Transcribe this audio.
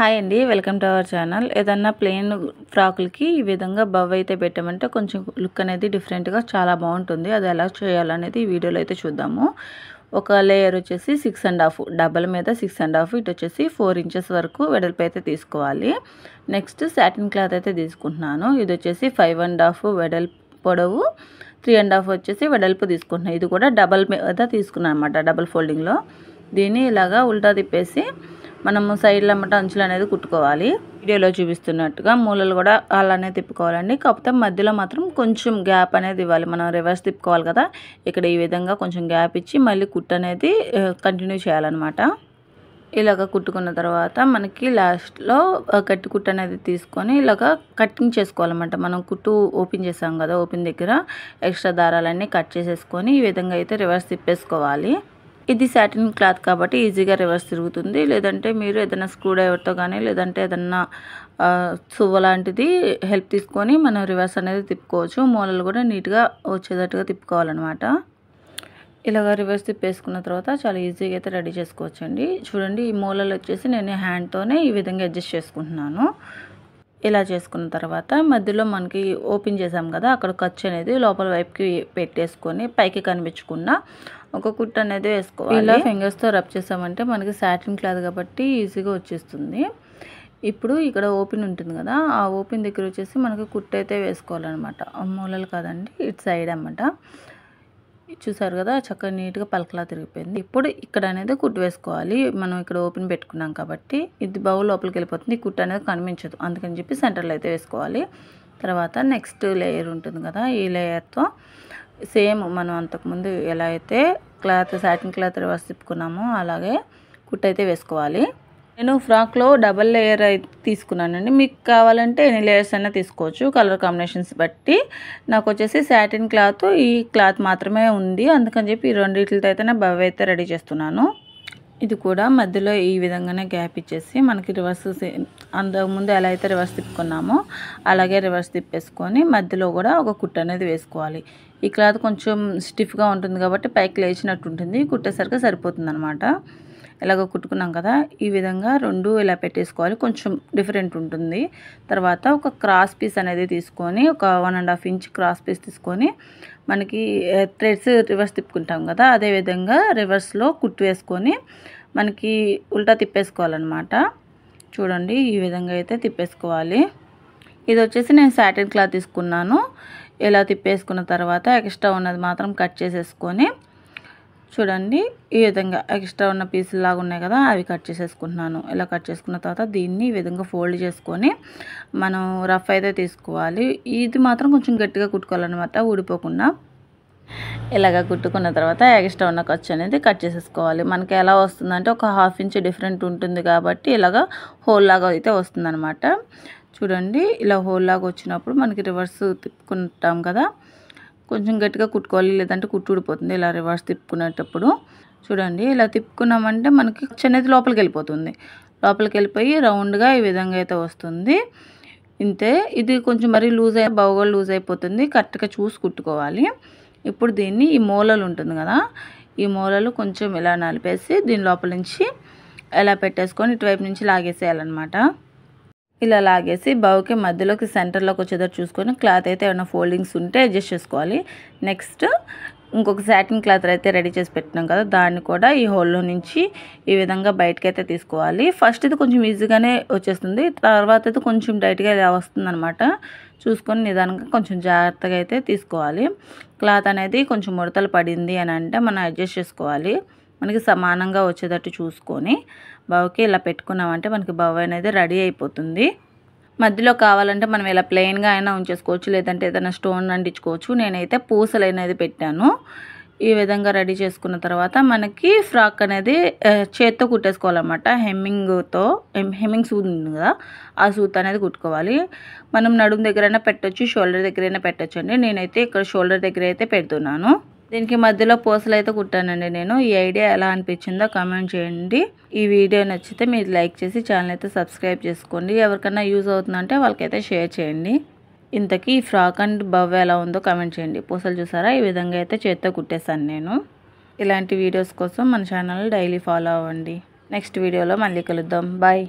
Hi అండి, welcome to our channel. ఏదన్నా plain ఫ్రాకులకి ఈ విధంగా బవ్ అయితే పెట్టామంటే కొంచెం లుక్ అనేది డిఫరెంట్గా చాలా బాగుంటుంది. అది ఎలా చేయాలనేది ఈ వీడియోలో అయితే చూద్దాము. ఒక లేయర్ వచ్చేసి 6.5 డబల్ మీద 6.5, ఇటు వచ్చేసి 4 ఇంచెస్ వరకు వెడల్పు అయితే తీసుకోవాలి. నెక్స్ట్ సాటిన్ క్లాత్ అయితే తీసుకుంటున్నాను. ఇది వచ్చేసి 5.5 వెడల్పు పొడవు, 3.5 వచ్చేసి వెడల్పు తీసుకుంటున్నాను. ఇది కూడా డబల్ మీద తీసుకున్నాను అనమాట, డబల్ ఫోల్డింగ్లో. దీన్ని ఇలాగా ఉల్టా తిప్పేసి మనము సైడ్లో అన్నమాట అంచులు అనేది కుట్టుకోవాలి. వీడియోలో చూపిస్తున్నట్టుగా మూలలు కూడా అలానే తిప్పుకోవాలండి. కాకపోతే మధ్యలో మాత్రం కొంచెం గ్యాప్ అనేది ఇవ్వాలి. మనం రివర్స్ తిప్పుకోవాలి కదా, ఇక్కడ ఈ విధంగా కొంచెం గ్యాప్ ఇచ్చి మళ్ళీ కుట్టు అనేది కంటిన్యూ చేయాలన్నమాట. ఇలాగ కుట్టుకున్న తర్వాత మనకి లాస్ట్లో గట్టి కుట్టు అనేది తీసుకొని ఇలాగ కటింగ్ చేసుకోవాలన్నమాట. మనం కుట్టు ఓపెన్ చేసాం కదా, ఓపెన్ దగ్గర ఎక్స్ట్రా దారాలన్నీ కట్ చేసేసుకొని ఈ విధంగా అయితే రివర్స్ తిప్పేసుకోవాలి. ఇది సాటిన్ క్లాత్ కాబట్టి ఈజీగా రివర్స్ తిరుగుతుంది. లేదంటే మీరు ఏదైనా స్క్రూ డ్రైవర్తో కానీ లేదంటే ఏదన్నా సువ్వ లాంటిది హెల్ప్ తీసుకొని మనం రివర్స్ అనేది తిప్పుకోవచ్చు. మూలలు కూడా నీట్గా వచ్చేటట్టుగా తిప్పుకోవాలన్నమాట. ఇలాగ రివర్స్ తిప్పేసుకున్న తర్వాత చాలా ఈజీగా అయితే రెడీ చేసుకోవచ్చండి. చూడండి, ఈ మూలలు వచ్చేసి నేను హ్యాండ్తోనే ఈ విధంగా అడ్జస్ట్ చేసుకుంటున్నాను. ఇలా చేసుకున్న తర్వాత మధ్యలో మనకి ఓపెన్ చేసాం కదా, అక్కడ ఖర్చు అనేది లోపల వైపుకి పెట్టేసుకొని పైకి కనిపించకుండా ఒక కుట్టు అనేది వేసుకోవాలి. ఇలా ఫింగర్స్తో రబ్ చేసామంటే మనకి సాటిన్ క్లాత్ కాబట్టి ఈజీగా వచ్చేస్తుంది. ఇప్పుడు ఇక్కడ ఓపెన్ ఉంటుంది కదా, ఆ ఓపెన్ దగ్గర వచ్చేసి మనకి కుట్టు అయితే వేసుకోవాలన్నమాట. మూలలు కాదండి, ఇటు సైడ్ అన్నమాట. చూసారు కదా, చక్కగా నీట్గా పలకలా తిరిగిపోయింది. ఇప్పుడు ఇక్కడ అనేది కుట్టు వేసుకోవాలి. మనం ఇక్కడ ఓపెన్ పెట్టుకున్నాం కాబట్టి ఇది బౌల్ లోపలికి వెళ్ళిపోతుంది, కుట్టు అనేది కనిపించదు. అందుకని చెప్పి సెంటర్లో అయితే వేసుకోవాలి. తర్వాత నెక్స్ట్ లేయర్ ఉంటుంది కదా, ఈ లేయర్తో సేమ్ మనం అంతకుముందు ఎలా అయితే క్లాత్ సాటిన్ క్లాత్ రివర్స్ తిప్పుకున్నామో అలాగే కుట్టు అయితే వేసుకోవాలి. నేను ఫ్రాక్లో డబల్ లేయర్ అయితే తీసుకున్నానండి. మీకు కావాలంటే ఎన్ని లేయర్స్ అయినా తీసుకోవచ్చు, కలర్ కాంబినేషన్స్ బట్టి. నాకు వచ్చేసి సాటిన్ క్లాత్, ఈ క్లాత్ మాత్రమే ఉంది. అందుకని చెప్పి ఈ రెండింటితో అయితే బవ్ అయితే రెడీ చేస్తున్నాను. ఇది కూడా మధ్యలో ఈ విధంగానే గ్యాప్ ఇచ్చేసి మనకి రివర్స్ అంతకుముందు ఎలా అయితే రివర్స్ తిప్పుకున్నామో అలాగే రివర్స్ తిప్పేసుకొని మధ్యలో కూడా ఒక కుట్టు అనేది వేసుకోవాలి. ఈ క్లాత్ కొంచెం స్టిఫ్గా ఉంటుంది కాబట్టి పైకి లేచినట్టు ఉంటుంది, కుట్టేసరికి సరిపోతుంది అనమాట. ఇలాగ కుట్టుకున్నాం కదా, ఈ విధంగా రెండు ఇలా పెట్టేసుకోవాలి. కొంచెం డిఫరెంట్ ఉంటుంది. తర్వాత ఒక క్రాస్ పీస్ అనేది తీసుకొని ఒక 1.5 ఇంచ్ క్రాస్ పీస్ తీసుకొని మనకి థ్రెడ్స్ రివర్స్ తిప్పుకుంటాం కదా, అదేవిధంగా రివర్స్లో కుట్టు వేసుకొని మనకి ఉల్టా తిప్పేసుకోవాలన్నమాట. చూడండి, ఈ విధంగా అయితే తిప్పేసుకోవాలి. ఇది వచ్చేసి నేను సాటిన్ క్లాత్ తీసుకున్నాను. ఇలా తిప్పేసుకున్న తర్వాత ఎక్స్ట్రా ఉన్నది మాత్రం కట్ చేసేసుకొని చూడండి, ఈ విధంగా ఎక్స్ట్రా ఉన్న పీసులు లాగా ఉన్నాయి కదా, అవి కట్ చేసేసుకుంటున్నాను. ఇలా కట్ చేసుకున్న తర్వాత దీన్ని ఈ విధంగా ఫోల్డ్ చేసుకొని మనం రఫ్ అయితే తీసుకోవాలి. ఇది మాత్రం కొంచెం గట్టిగా కుట్టుకోవాలన్నమాట, ఊడిపోకుండా. ఇలాగ కుట్టుకున్న తర్వాత ఎక్స్ట్రా ఉన్న ఖర్చు అనేది కట్ చేసేసుకోవాలి. మనకి ఎలా వస్తుందంటే ఒక 1/2 ఇంచ్ డిఫరెంట్ ఉంటుంది కాబట్టి ఇలాగ హోల్ లాగా అయితే వస్తుందన్నమాట. చూడండి, ఇలా హోల్ లాగా వచ్చినప్పుడు మనకి రివర్స్ తిప్పుకుంటాం కదా, కొంచెం గట్టిగా కుట్టుకోవాలి, లేదంటే కుట్టు ఊడిపోతుంది. ఇలా రివర్స్ తిప్పుకునేటప్పుడు చూడండి, ఇలా తిప్పుకున్నామంటే మనకి ఖర్చు అనేది లోపలికి వెళ్ళిపోతుంది. లోపలికి వెళ్ళిపోయి రౌండ్గా ఈ విధంగా అయితే వస్తుంది. ఇంతే. ఇది కొంచెం మరీ బాగా లూజ్ అయిపోతుంది, కరెక్ట్గా చూసి కుట్టుకోవాలి. ఇప్పుడు దీన్ని ఈ మూలలు ఉంటుంది కదా, ఈ మూలలు కొంచెం ఇలా నలిపేసి దీని లోపల నుంచి ఇలా పెట్టేసుకొని ఇటువైపు నుంచి లాగేసేయాలన్నమాట. ఇలా లాగేసి బౌకి మధ్యలోకి సెంటర్లోకి వచ్చేటట్టు చూసుకొని క్లాత్ అయితే ఏమైనా ఫోల్డింగ్స్ ఉంటే అడ్జస్ట్ చేసుకోవాలి. నెక్స్ట్ ఇంకొక సాటిన్ క్లాత్ అయితే రెడీ చేసి పెట్టినాం కదా, దాన్ని కూడా ఈ హోల్లో నుంచి ఈ విధంగా బయటకి అయితే తీసుకోవాలి. ఫస్ట్ ఇది కొంచెం ఈజీగానే వచ్చేస్తుంది, తర్వాత అయితే కొంచెం టైట్గా ఇలా వస్తుందన్నమాట. చూసుకొని నిదానంగా కొంచెం జాగ్రత్తగా అయితే తీసుకోవాలి. క్లాత్ అనేది కొంచెం ముడతలు పడింది అని అంటే మనం అడ్జస్ట్ చేసుకోవాలి. మనకి సమానంగా వచ్చేటట్టు చూసుకొని బౌకి ఇలా పెట్టుకున్నామంటే మనకి బౌ అనేది రెడీ అయిపోతుంది. మధ్యలో కావాలంటే మనం ఇలా ప్లెయిన్గా అయినా ఉంచేసుకోవచ్చు, లేదంటే ఏదైనా స్టోన్ అంటించుకోవచ్చు. నేనైతే పూసలు అనేది పెట్టాను. ఈ విధంగా రెడీ చేసుకున్న తర్వాత మనకి ఫ్రాక్ అనేది చేత్తో కుట్టేసుకోవాలన్నమాట. హెమ్మింగ్ సూద్ ఉంది కదా, ఆ సూత్ అనేది కుట్టుకోవాలి. మనం నడుము దగ్గరైనా పెట్టచ్చు, షోల్డర్ దగ్గరైనా పెట్టచ్చు అండి. నేనైతే ఇక్కడ షోల్డర్ దగ్గర అయితే పెడుతున్నాను. దీనికి మధ్యలో పూసలు అయితే కుట్టానండి నేను. ఈ ఐడియా ఎలా అనిపించిందో కామెంట్ చేయండి. ఈ వీడియో నచ్చితే మీరు లైక్ చేసి ఛానల్ అయితే సబ్స్క్రైబ్ చేసుకోండి. ఎవరికైనా యూజ్ అవుతుందంటే వాళ్ళకైతే షేర్ చేయండి. ఇంతకీ ఈ ఫ్రాక్ అండ్ బవ్ ఎలా ఉందో కామెంట్ చేయండి. పూసలు చూసారా, ఈ విధంగా అయితే చేత్తో కుట్టేశాను నేను. ఇలాంటి వీడియోస్ కోసం మన ఛానల్ డైలీ ఫాలో అవ్వండి. నెక్స్ట్ వీడియోలో మళ్ళీ కలుద్దాం. బాయ్.